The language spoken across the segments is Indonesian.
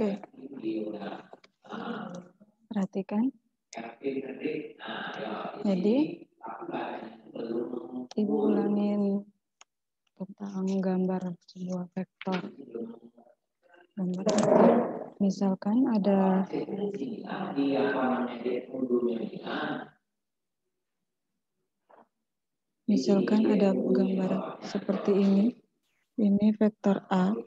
Oke. Perhatikan. Jadi, Ibu ulangin tentang gambar sebuah vektor. Gambar vektor. Misalkan ada gambar seperti ini. Ini vektor A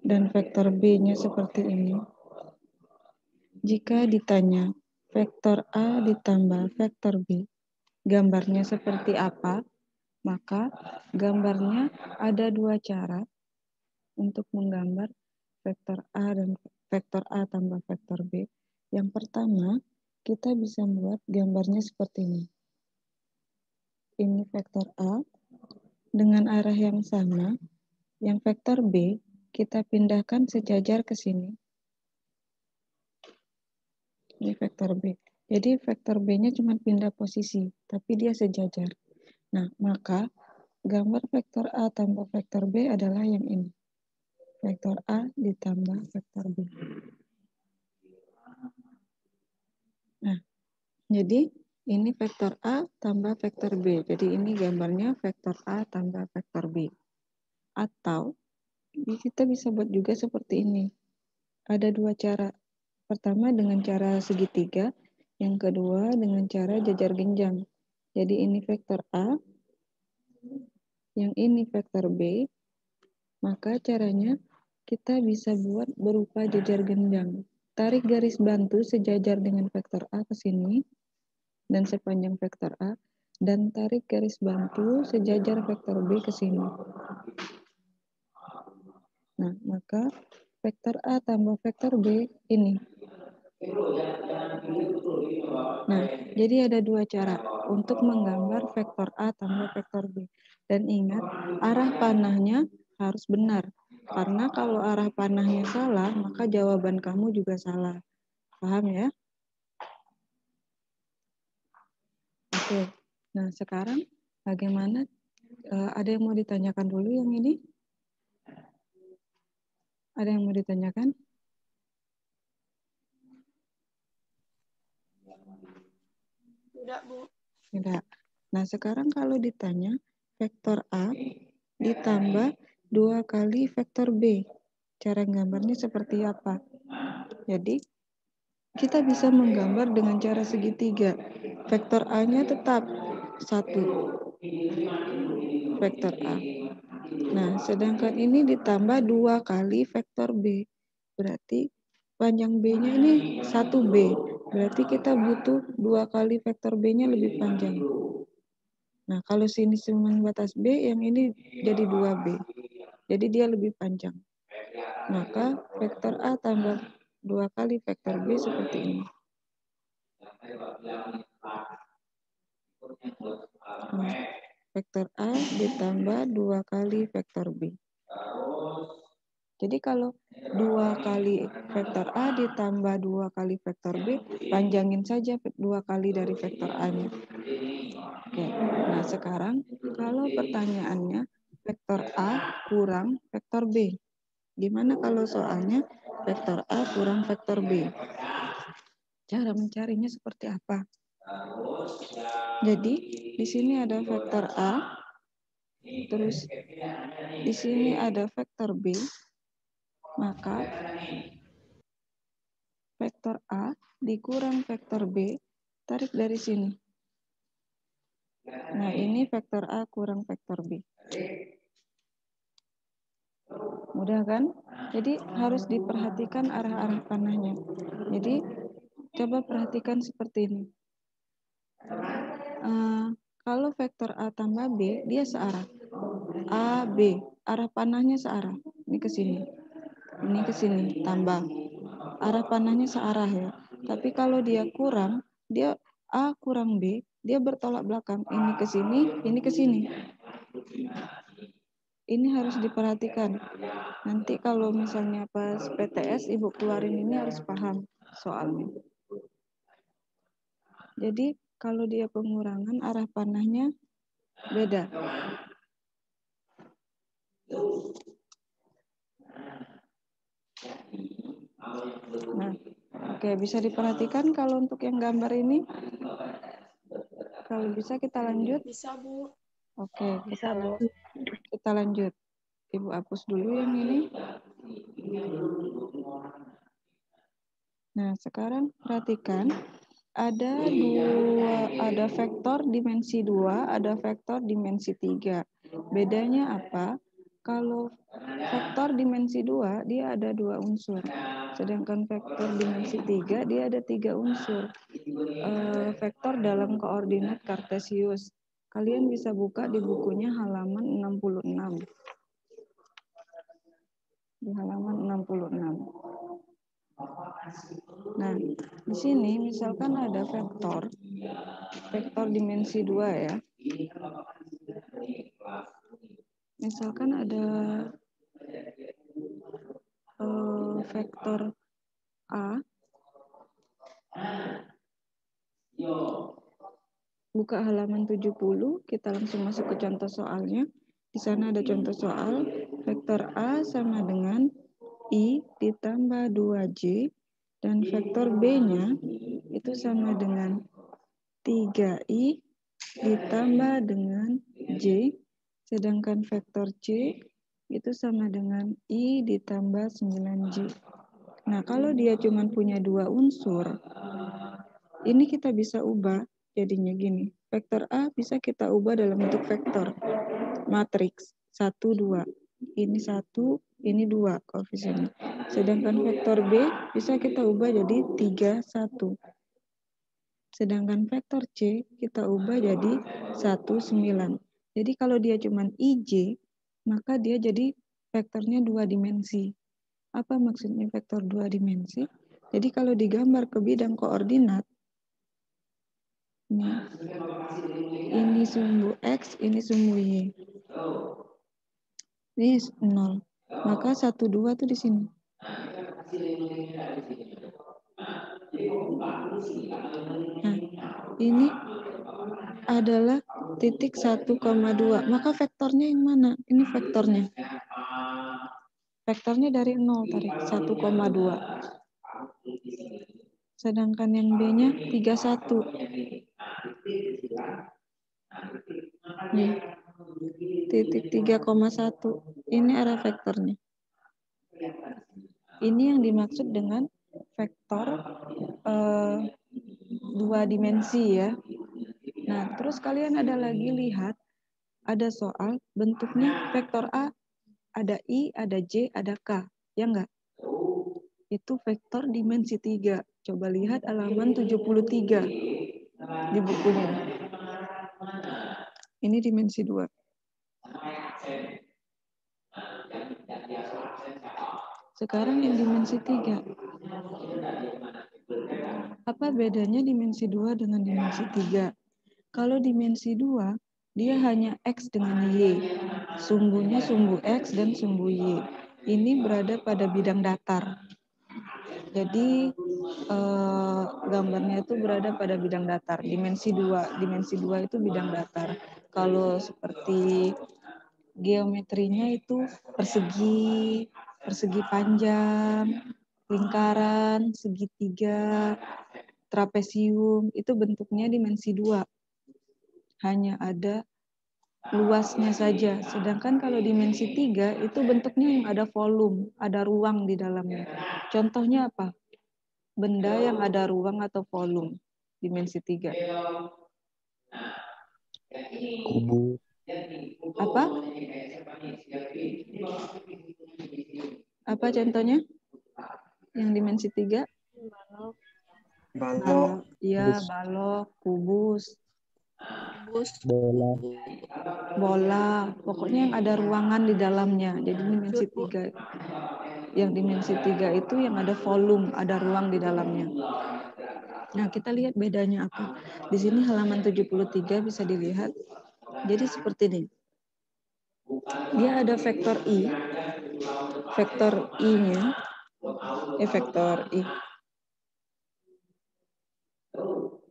dan vektor B-nya seperti ini. Jika ditanya vektor A ditambah vektor B, gambarnya seperti apa? Maka gambarnya ada dua cara untuk menggambar vektor A dan vektor A tambah vektor B. Yang pertama, kita bisa buat gambarnya seperti ini. Ini vektor A dengan arah yang sama. Yang vektor B kita pindahkan sejajar ke sini. Ini vektor B. Jadi vektor B-nya cuma pindah posisi, tapi dia sejajar. Nah, maka gambar vektor A tambah vektor B adalah yang ini. Vektor A ditambah vektor B. Nah, jadi ini vektor A tambah vektor B. Jadi ini gambarnya vektor A tambah vektor B. Atau kita bisa buat juga seperti ini. Ada dua cara. Pertama dengan cara segitiga, yang kedua dengan cara jajar genjang. Jadi ini vektor A, yang ini vektor B, maka caranya kita bisa buat berupa jajar genjang. Tarik garis bantu sejajar dengan vektor A ke sini, dan sepanjang vektor A, dan tarik garis bantu sejajar vektor B ke sini. Nah, maka vektor A tambah vektor B ini. Nah, jadi ada dua cara untuk menggambar vektor A tambah vektor B. Dan ingat, arah panahnya harus benar. Karena kalau arah panahnya salah, maka jawaban kamu juga salah. Paham ya? Oke. Nah, sekarang bagaimana? Ada yang mau ditanyakan dulu yang ini? Ada yang mau ditanyakan? Tidak, Bu. Tidak. Nah, sekarang kalau ditanya vektor A ditambah 2 kali vektor B. Cara gambarnya seperti apa? Jadi, kita bisa menggambar dengan cara segitiga. Vektor A-nya tetap 1. Vektor A. Nah, sedangkan ini ditambah 2 kali vektor B. Berarti panjang B-nya ini 1B. Berarti kita butuh 2 kali vektor B-nya lebih panjang. Nah, kalau sini cuma batas B, yang ini jadi 2B. Jadi dia lebih panjang. Maka vektor A tambah 2 kali vektor B seperti ini. Nah, vektor A ditambah 2 kali vektor B. Jadi kalau 2 kali vektor A ditambah 2 kali vektor B, panjangin saja 2 kali dari vektor A-nya. Oke, nah sekarang kalau pertanyaannya vektor A kurang vektor B. Gimana kalau soalnya vektor A kurang vektor B? Cara mencarinya seperti apa? Jadi di sini ada vektor A, terus di sini ada vektor B, maka vektor A dikurang vektor B, tarik dari sini. Nah, ini vektor A kurang vektor B. Mudah kan? Jadi harus diperhatikan arah-arah panahnya. Jadi coba perhatikan seperti ini. Kalau vektor A tambah B, dia searah. A, B, arah panahnya searah. Ini ke sini. Ini ke sini, tambah. Arah panahnya searah ya. Tapi kalau dia kurang, dia A kurang B, dia bertolak belakang. Ini ke sini, ini ke sini. Ini harus diperhatikan. Nanti kalau misalnya pas PTS, Ibu keluarin ini harus paham soalnya. Jadi kalau dia pengurangan, arah panahnya beda. Nah, oke, bisa diperhatikan kalau untuk yang gambar ini. Kalau bisa kita lanjut. Bisa, Bu. Oke, Bisa, Bu. kita lanjut. Ibu hapus dulu yang ini. Nah, sekarang perhatikan ada vektor dimensi 2, ada vektor dimensi 3. Bedanya apa? Kalau vektor dimensi 2 dia ada 2 unsur. Sedangkan vektor dimensi 3 dia ada 3 unsur. Vektor dalam koordinat kartesius. Kalian bisa buka di bukunya halaman 66. Di halaman 66. Nah, di sini misalkan ada vektor dimensi 2 ya. Misalkan ada vektor A. Buka halaman 70, kita langsung masuk ke contoh soalnya. Di sana ada contoh soal, vektor A sama dengan I ditambah 2J, dan vektor B-nya itu sama dengan 3I ditambah dengan J, sedangkan vektor C itu sama dengan I ditambah 9J. Nah, kalau dia cuma punya 2 unsur, ini kita bisa ubah jadinya gini. Vektor A bisa kita ubah dalam bentuk vektor matriks 1, 2. Ini 1, ini 2 koefisiennya. Sedangkan vektor B bisa kita ubah jadi 3, 1. Sedangkan vektor C kita ubah jadi 1, 9. Jadi kalau dia cuma IJ, maka dia jadi vektornya 2 dimensi. Apa maksudnya vektor 2 dimensi? Jadi kalau digambar ke bidang koordinat, ini sumbu X, ini sumbu Y. Ini 0. Maka 1, 2 tuh di sini. Nah, ini adalah titik 1,2. Maka vektornya yang mana? Ini vektornya. Vektornya dari 0 tarik 1,2. Sedangkan yang B-nya 31. Nih. Titik 3,1. Ini arah vektornya. Ini yang dimaksud dengan vektor 2 dimensi ya. Nah, terus kalian ada lagi lihat, ada soal bentuknya vektor A, ada I, ada J, ada K. Ya enggak? Itu vektor dimensi 3. Coba lihat halaman 73 di bukunya. Ini dimensi 2. Sekarang yang dimensi 3. Apa bedanya dimensi 2 dengan dimensi 3? Kalau dimensi 2, dia hanya X dengan Y. Sumbunya sumbu X dan sumbu Y. Ini berada pada bidang datar. Jadi gambarnya itu berada pada bidang datar. Dimensi 2. Dimensi 2 itu bidang datar. Kalau seperti geometrinya itu persegi, persegi panjang, lingkaran, segitiga, trapesium, itu bentuknya dimensi 2. Hanya ada luasnya saja. Sedangkan kalau dimensi 3 itu bentuknya yang ada volume, ada ruang di dalamnya. Contohnya apa? Benda yang ada ruang atau volume. Dimensi 3. Kubu. Apa? Apa contohnya? Yang dimensi 3? Balok. Ya, balok, kubus, bola, pokoknya yang ada ruangan di dalamnya. Jadi dimensi 3. Yang dimensi 3 itu yang ada volume, ada ruang di dalamnya. Nah, kita lihat bedanya apa. Di sini halaman 73 bisa dilihat. Jadi seperti ini. Dia ada vektor I. Vektor I-nya vektor I.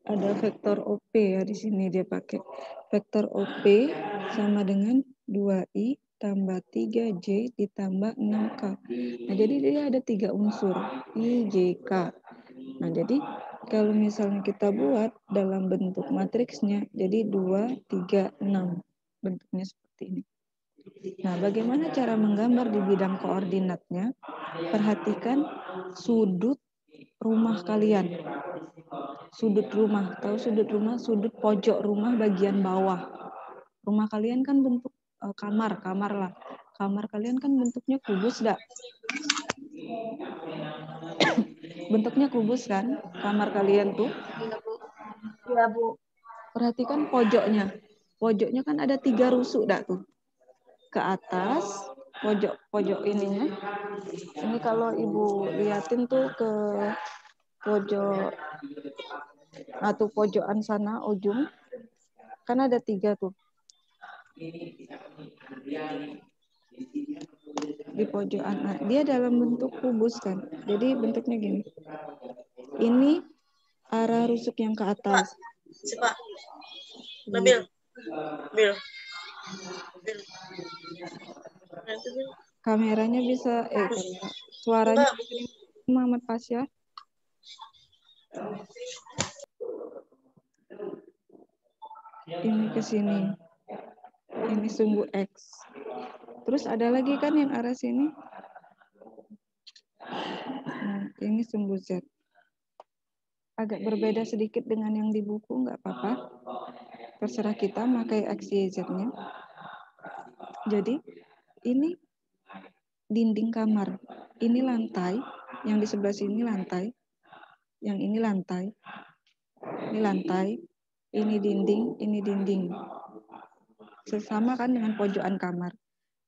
Ada vektor OP ya, di sini dia pakai. Vektor OP sama dengan 2I tambah 3J ditambah 6K. Nah, jadi dia ada 3 unsur, I, J, K. Nah, jadi kalau misalnya kita buat dalam bentuk matriksnya, jadi 2, 3, 6. Bentuknya seperti ini. Nah, bagaimana cara menggambar di bidang koordinatnya? Perhatikan sudut rumah kalian. Sudut rumah, tahu sudut rumah? Sudut pojok rumah bagian bawah. Rumah kalian kan bentuk kamar lah. Kamar kalian kan bentuknya kubus, dak? Bentuknya kubus kan? Kamar kalian tuh. Iya, Bu. Iya, Bu. Perhatikan pojoknya. Pojoknya kan ada 3 rusuk, dak tuh? Ke atas, pojok ininya. Ini kalau Ibu liatin tuh ke pojok atau pojokan sana ujung, kan ada 3 tuh. Di pojokan. Nah, dia dalam bentuk kubus kan. Jadi bentuknya gini. Ini arah rusuk yang ke atas. Pak. Nabil. Bil. Kameranya bisa suaranya Muhammad Pasya. Ini ke sini. Ini sumbu X. Terus ada lagi kan yang arah sini? Nah, ini sumbu Z. Agak berbeda sedikit dengan yang di buku, nggak apa-apa. Terserah kita pakai X, Y, Z-nya. Jadi, ini dinding kamar. Ini lantai. Yang di sebelah sini lantai. Yang ini lantai. Ini lantai. Ini dinding. Ini dinding. Sesama kan dengan pojokan kamar.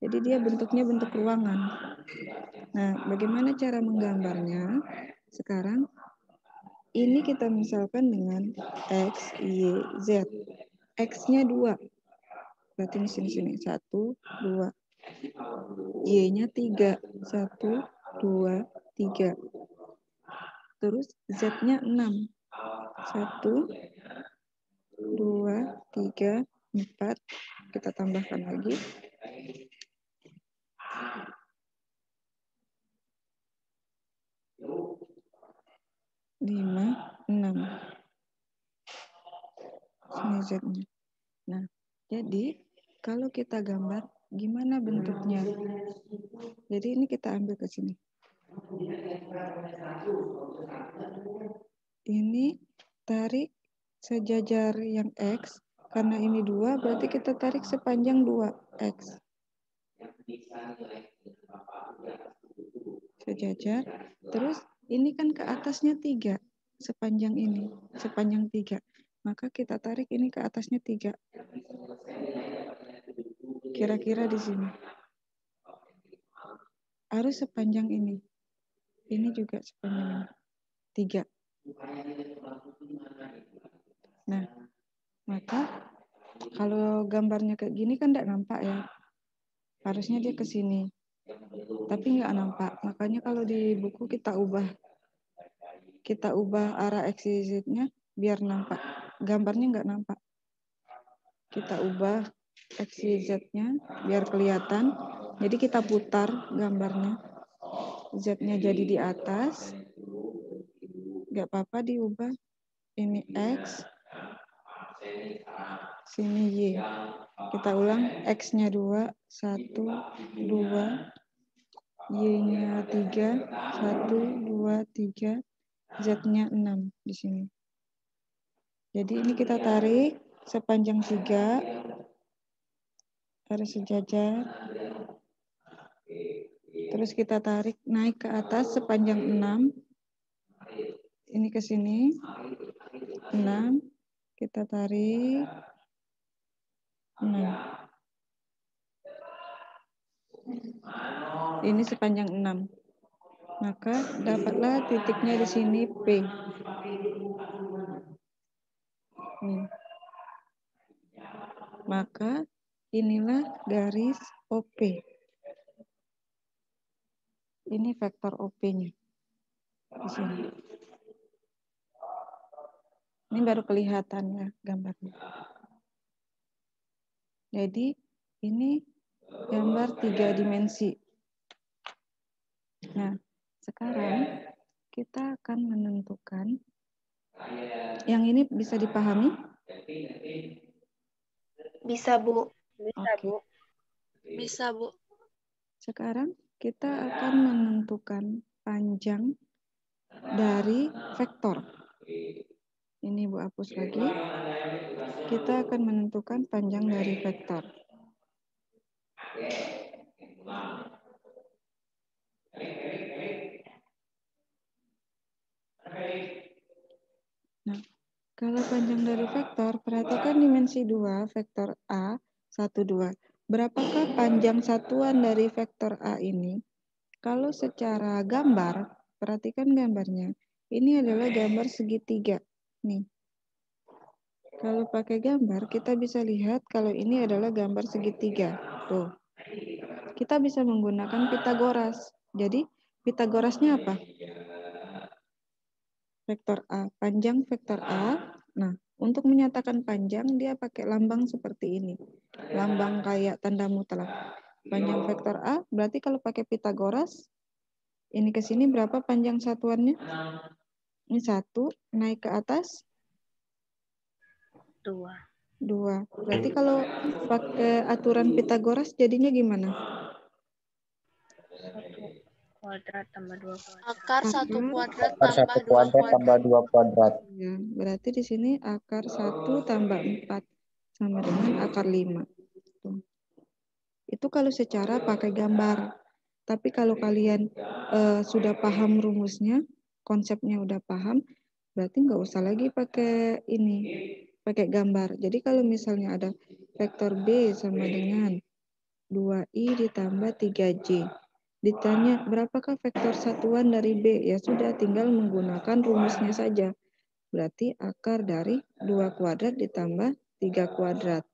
Jadi dia bentuknya bentuk ruangan. Nah, bagaimana cara menggambarnya? Sekarang ini kita misalkan dengan X, Y, Z. X-nya 2. Berarti di sini 1, 2. Y-nya 3. 1, 2, 3. Terus Z-nya 6. 1, 2, 3, 4. Kita tambahkan lagi. 5, 6. Ini Z-nya. Nah, jadi kalau kita gambar, gimana bentuknya? Jadi ini kita ambil ke sini. Ini tarik sejajar yang X. Karena ini 2, berarti kita tarik sepanjang 2X. Sejajar. Terus ini kan ke atasnya 3. Sepanjang ini. Sepanjang 3. Maka kita tarik ini ke atasnya 3. Kira-kira di sini. Harus sepanjang ini. Ini juga sepanjang 3. Nah, maka kalau gambarnya kayak gini kan tidak nampak ya. Harusnya dia ke sini. Tapi nggak nampak. Makanya kalau di buku kita ubah arah X, Y, Z-nya biar nampak. Gambarnya nggak nampak. Kita ubah X, Y, Z-nya biar kelihatan. Jadi kita putar gambarnya. Z-nya jadi di atas. Nggak apa-apa diubah. Ini X. Sini Y. Kita ulang. X-nya 2. 1, 2. Y-nya 3. 1, 2, 3. Z-nya 6 di sini. Jadi ini kita tarik sepanjang 3. Harus sejajar. Terus kita tarik naik ke atas sepanjang 6. Ini ke sini. 6. Kita tarik. 6. Ini sepanjang 6. Maka dapatlah titiknya di sini P. Maka inilah garis OP. Ini vektor OP-nya. Di sini. Ini baru kelihatan ya gambarnya. Jadi ini gambar 3 dimensi. Nah, sekarang kita akan menentukan, yang ini bisa dipahami? Bisa, Bu. Bisa, Oke. Bu. Bisa, Bu. Sekarang kita akan menentukan panjang dari vektor. Ini Bu hapus lagi. Kita akan menentukan panjang dari vektor. Nah, kalau panjang dari vektor, perhatikan dimensi 2, vektor A, 1, 2. Berapakah panjang satuan dari vektor A ini? Kalau secara gambar, perhatikan gambarnya. Ini adalah gambar segitiga. Nih. Kalau pakai gambar, kita bisa lihat kalau ini adalah gambar segitiga. Tuh. Kita bisa menggunakan Pitagoras. Jadi, Pitagorasnya apa? Vektor A. Panjang vektor A. Nah, untuk menyatakan panjang, dia pakai lambang seperti ini. Lambang kayak tanda mutlak. Panjang vektor A, berarti kalau pakai Pitagoras, ini ke sini berapa panjang satuannya? Ini 1, naik ke atas? 2. 2. Berarti kalau pakai aturan Pitagoras jadinya gimana? 1 kuadrat tambah 2 kuadrat. Akar 1 kuadrat Akar tambah 1 2 kuadrat tambah 2 kuadrat. Ya, berarti di sini akar 1 tambah 4 sama dengan akar 5. Tuh. Itu kalau secara pakai gambar. Tapi kalau kalian sudah paham rumusnya, konsepnya udah paham, berarti nggak usah lagi pakai ini, pakai gambar. Jadi kalau misalnya ada vektor B sama dengan 2i ditambah 3j. Ditanya berapakah vektor satuan dari B? Ya sudah, tinggal menggunakan rumusnya saja. Berarti akar dari 2 kuadrat ditambah 3 kuadrat.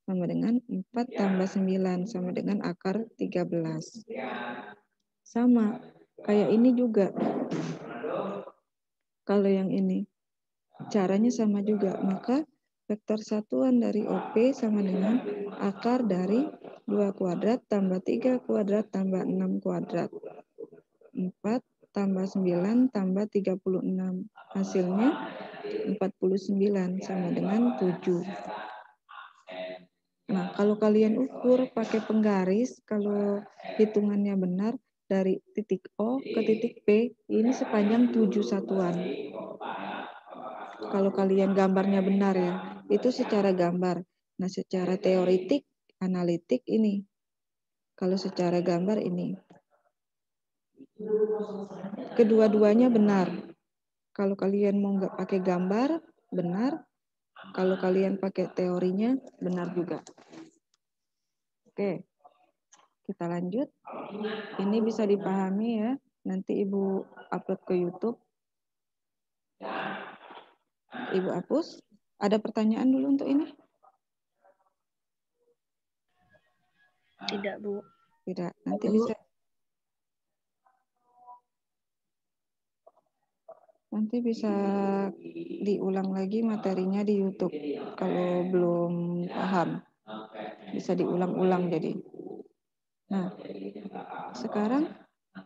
Sama dengan 4 tambah 9 sama dengan akar 13. Sama, kayak ini juga. Kalau yang ini, caranya sama juga. Maka vektor satuan dari OP sama dengan akar dari 2 kuadrat tambah 3 kuadrat tambah 6 kuadrat. 4 tambah 9 tambah 36. Hasilnya 49 sama dengan 7. Nah, kalau kalian ukur pakai penggaris, kalau hitungannya benar, dari titik O ke titik P, ini sepanjang 7 satuan. Kalau kalian gambarnya benar ya, itu secara gambar. Nah, secara teoretik, analitik ini. Kalau secara gambar ini. Kedua-duanya benar. Kalau kalian mau nggak pakai gambar, benar. Kalau kalian pakai teorinya, benar juga. Oke, kita lanjut. Ini bisa dipahami ya. Nanti Ibu upload ke YouTube. Ibu hapus. Ada pertanyaan dulu untuk ini? Tidak, Bu. Tidak. Nanti bisa. Nanti bisa diulang lagi materinya di YouTube. Kalau belum paham. Bisa diulang-ulang jadi. Nah, sekarang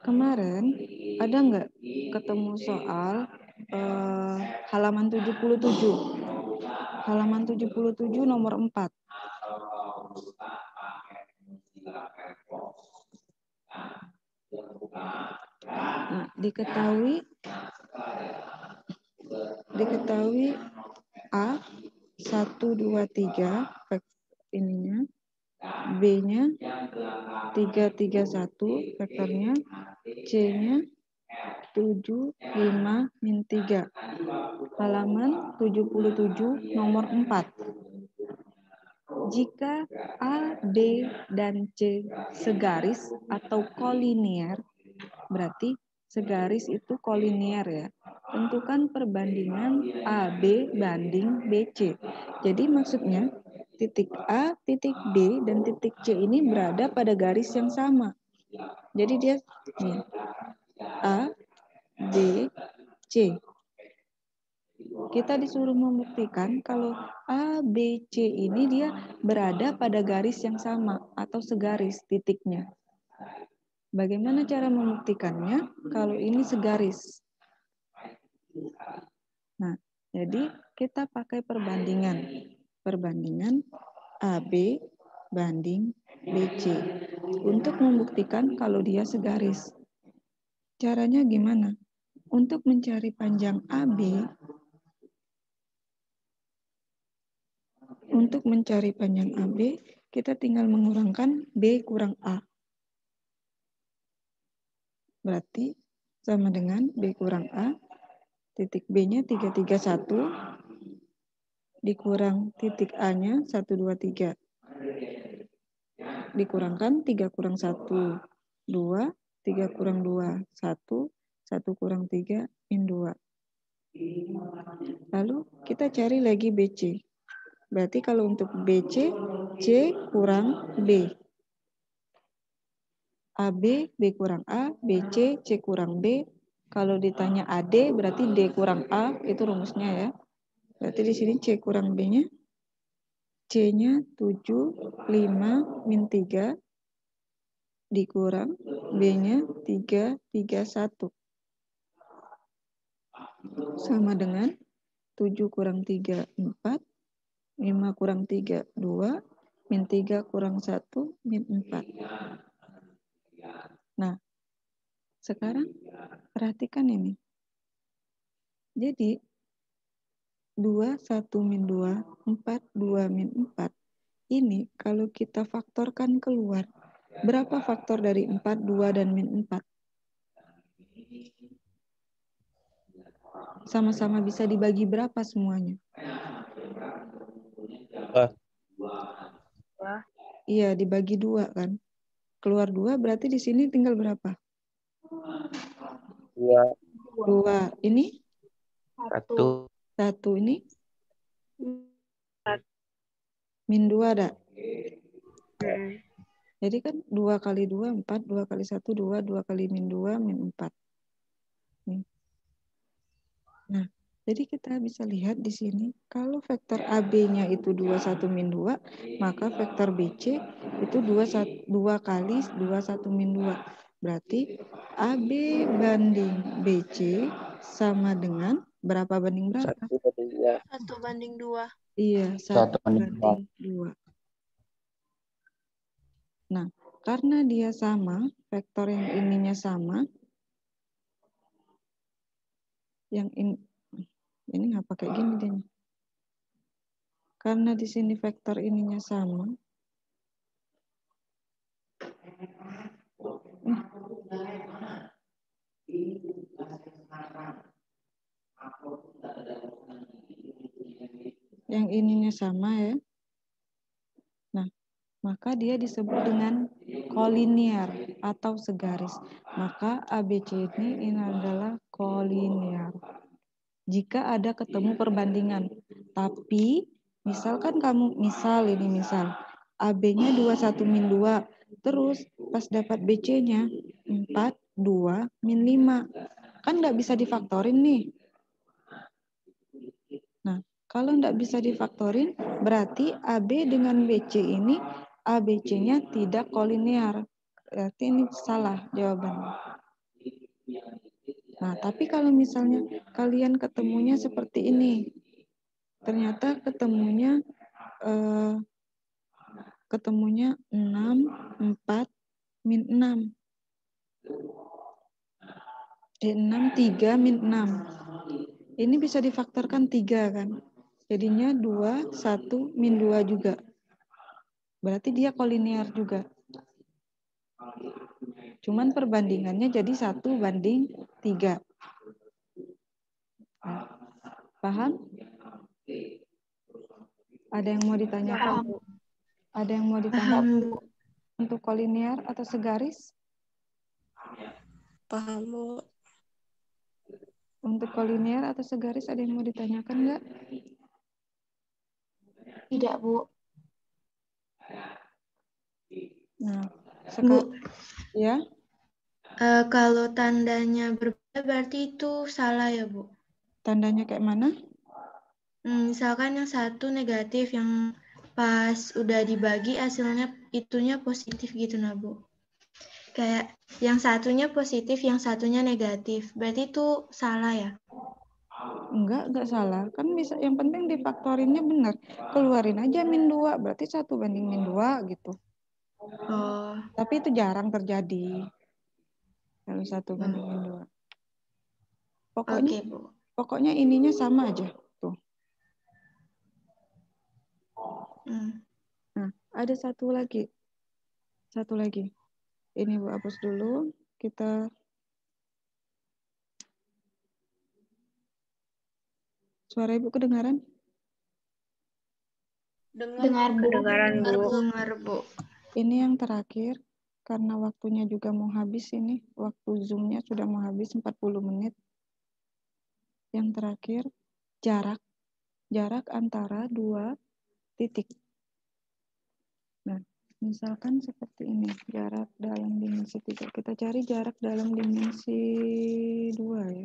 kemarin ada nggak ketemu soal halaman 77? Halaman 77 nomor 4. Nah, diketahui A 1, 2, 3 ininya, B-nya 3, 3, 1 vektornya, C-nya 7, 5, min 3. Halaman 77 nomor 4. Jika A, B, dan C segaris atau kolinier, berarti segaris itu kolinier ya. Tentukan perbandingan AB banding BC. Jadi maksudnya titik A, titik B, dan titik C ini berada pada garis yang sama. Jadi dia nih, A, B, C. kita disuruh membuktikan kalau A, B, C ini dia berada pada garis yang sama atau segaris titiknya. Bagaimana cara membuktikannya kalau ini segaris? Nah, jadi kita pakai perbandingan. Perbandingan AB banding BC. Untuk membuktikan kalau dia segaris. Caranya gimana? Untuk mencari panjang AB, kita tinggal mengurangkan B kurang A. Berarti sama dengan B kurang A, titik B-nya 331, dikurang titik A-nya 123. Dikurangkan 3 kurang 1, 2, 3 kurang 2, 1, 1 kurang 3, min 2. Lalu kita cari lagi BC. Berarti kalau untuk BC, C kurang B. AB, B kurang A, BC, C kurang B. Kalau ditanya AD, berarti D kurang A, itu rumusnya ya. Berarti di sini C kurang B-nya, C-nya 7, 5, min 3, dikurang B-nya 3, 3, 1. Sama dengan 7 kurang 3, 4, 5 kurang 3, 2, min 3 kurang 1, min 4. Nah, sekarang perhatikan ini. Jadi, 2, 1, min 2, 4, 2, min 4. Ini kalau kita faktorkan keluar, berapa faktor dari 4, 2, dan min 4? Sama-sama bisa dibagi berapa semuanya? Iya, dibagi 2 kan. Keluar 2 berarti di sini tinggal berapa? 2. Ini? 1. 1. Ini? Min 2 ada? Jadi kan 2 kali 2, 4, 2 kali 1, 2, 2 kali min 2, min 4. Nih. Nah, jadi kita bisa lihat di sini, kalau vektor AB-nya itu 2, 1, min 2, maka vektor BC itu 2 kali 2, 1, min 2. Berarti AB banding BC sama dengan berapa banding berapa? 1 banding 2. Iya, 1 banding 2. Nah, karena dia sama, vektor yang ininya sama, yang ini nggak pakai gini deh. Karena di sini vektor ininya sama, yang ininya sama ya. Nah, maka dia disebut dengan kolinier atau segaris. Maka ABC ini adalah kolinier. Jika ada ketemu perbandingan. Tapi misalkan kamu misal AB-nya 21 min 2, terus pas dapat BC-nya 4, 2, min 5. Kan nggak bisa difaktorin nih. Nah, kalau nggak bisa difaktorin, berarti AB dengan BC ini, ABC-nya tidak kolinier. Berarti ini salah jawabannya. Nah, tapi kalau misalnya kalian ketemunya seperti ini, ternyata ketemunya 6, 4, min 6. 6, 3, min 6. Ini bisa difaktorkan 3 kan? Jadinya 2, 1, min 2 juga. Berarti dia kolinier juga. Cuman perbandingannya jadi 1 banding 3. Paham? Ada yang mau ditanyakan? Paham. Ada yang mau ditanyakan untuk kolinier atau segaris? Paham, Bu. Untuk kolinier atau segaris ada yang mau ditanyakan nggak? Tidak, Bu. Nah, sekarang ya. Kalau tandanya berbeda berarti itu salah ya, Bu? Tandanya kayak mana? Misalkan yang satu negatif, yang pas udah dibagi hasilnya itunya positif gitu nah Bu. Kayak yang satunya positif, yang satunya negatif. Berarti itu salah ya? Enggak salah. Kan bisa, yang penting difaktorinnya benar. Keluarin aja min 2, berarti 1 banding min 2 gitu. Oh. Tapi itu jarang terjadi. Kalau 1 banding min 2. Pokoknya, Oke, Bu. pokoknya ininya sama aja. Tuh. Nah, ada satu lagi. Ini Bu hapus dulu. Kita suara Ibu kedengaran? Dengar, Bu. Kedengaran, Bu. Dengar, Bu. Ini yang terakhir. Karena waktunya juga mau habis ini. Waktu Zoom-nya sudah mau habis 40 menit. Yang terakhir, jarak antara 2 titik. Nah, misalkan seperti ini, jarak dalam dimensi 3. Kita cari jarak dalam dimensi 2 ya.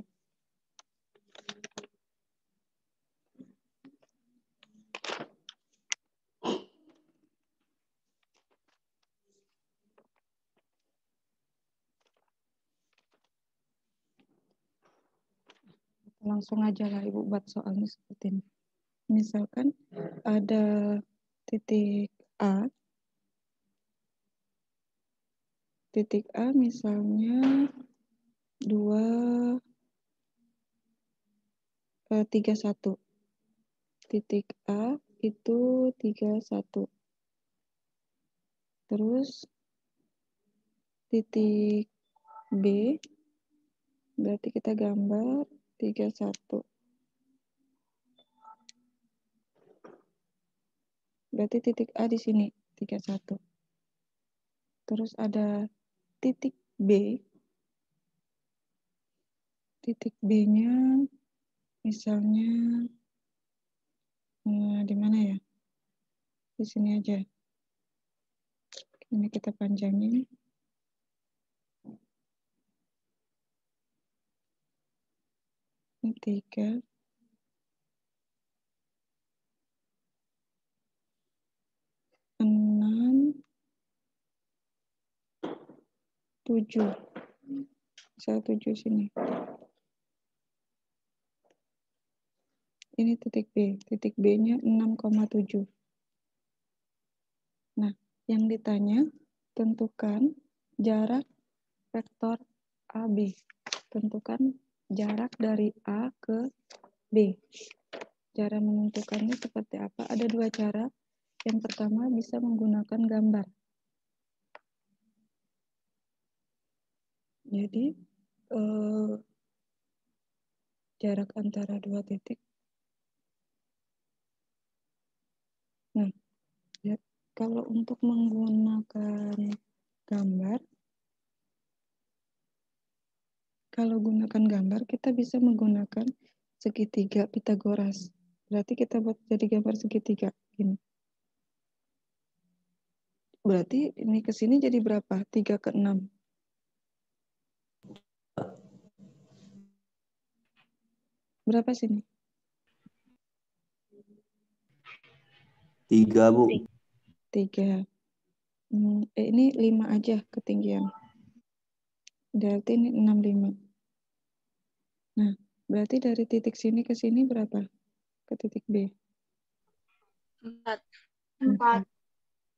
Langsung aja lah Ibu buat soalnya seperti ini. Misalkan ada titik A. Titik A misalnya 2, 31. Titik A itu 31. Terus titik B, berarti kita gambar 31. Berarti titik A di sini 31. Terus ada titik B. Titik B-nya misalnya di mana ya? Di sini aja. Ini kita panjangin. Ini 3. Tujuh. Misal 7 sini. Ini titik B. Titik B-nya 6,7. Nah, yang ditanya, tentukan jarak vektor AB. Tentukan jarak dari A ke B. Cara menentukannya seperti apa? Ada 2 cara. Yang pertama bisa menggunakan gambar. Jadi, jarak antara 2 titik. Nah, ya, kalau untuk menggunakan gambar, kita bisa menggunakan segitiga Pitagoras. Berarti kita buat jadi gambar segitiga. Gini. Berarti ini ke sini jadi berapa? 3 ke 6. Berapa sini? 3, Bu. 3. Ini 5 aja ketinggian. Berarti ini 65. Nah, berarti dari titik sini ke sini berapa? Ke titik B. 4.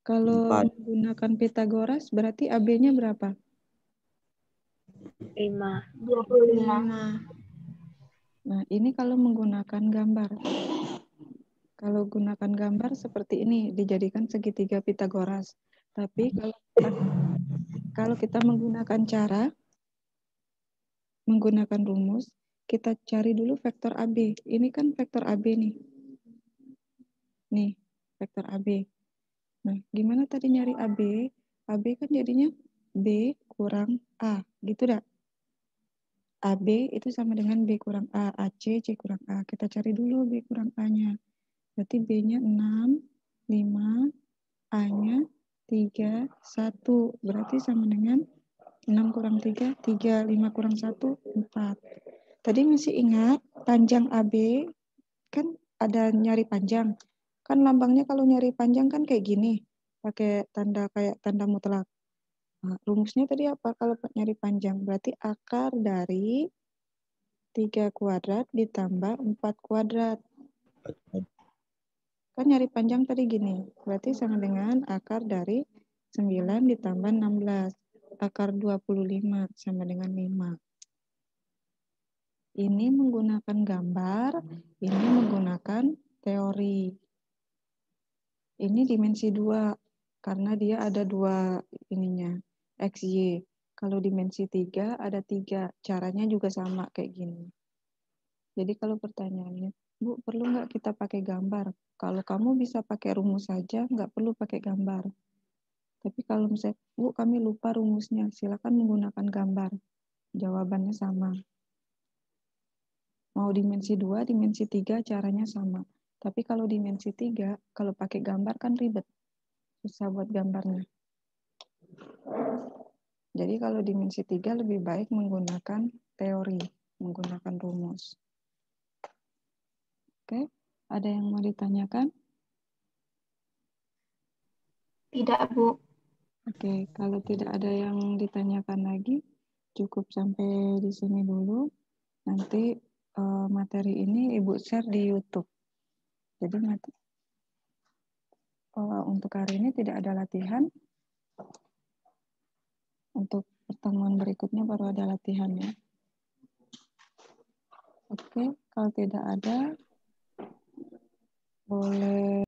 Kalau 4. menggunakan Pitagoras, berarti AB-nya berapa? 5. 25. Nah, ini kalau menggunakan gambar. Kalau gunakan gambar seperti ini, dijadikan segitiga Pitagoras. Tapi kalau kita menggunakan menggunakan rumus, kita cari dulu vektor AB. Ini kan vektor AB nih. Nih, vektor AB. Nah, gimana tadi nyari AB? AB kan jadinya B kurang A, gitu dah. AB itu sama dengan B kurang A, AC, C kurang A. Kita cari dulu B kurang A-nya. Berarti B-nya 6, 5, A-nya 3, 1. Berarti sama dengan 6 kurang 3, 3, 5 kurang 1, 4. Tadi masih ingat panjang AB kan ada nyari panjang. Kan lambangnya kalau nyari panjang kan kayak gini, pakai tanda kayak tanda mutlak. Nah, rumusnya tadi apa kalau nyari panjang? Berarti akar dari 3 kuadrat ditambah 4 kuadrat. Kan nyari panjang tadi gini, berarti sama dengan akar dari 9 ditambah 16. Akar 25 sama dengan 5. Ini menggunakan gambar, ini menggunakan teori. Ini dimensi 2, karena dia ada 2 ininya, X, Y. Kalau dimensi 3, ada 3. Caranya juga sama kayak gini. Jadi kalau pertanyaannya, Bu, perlu nggak kita pakai gambar? Kalau kamu bisa pakai rumus saja, nggak perlu pakai gambar. Tapi kalau misalnya, Bu, kami lupa rumusnya, silakan menggunakan gambar. Jawabannya sama. Mau dimensi 2, dimensi 3, caranya sama. Tapi kalau dimensi 3, kalau pakai gambar kan ribet. Susah buat gambarnya. Jadi kalau dimensi 3 lebih baik menggunakan teori, menggunakan rumus. Oke, ada yang mau ditanyakan? Tidak, Bu. Oke, kalau tidak ada yang ditanyakan lagi, cukup sampai di sini dulu. Nanti materi ini Ibu share di YouTube. Jadi untuk hari ini tidak ada latihan. Untuk pertemuan berikutnya baru ada latihan ya. Oke, kalau tidak ada, boleh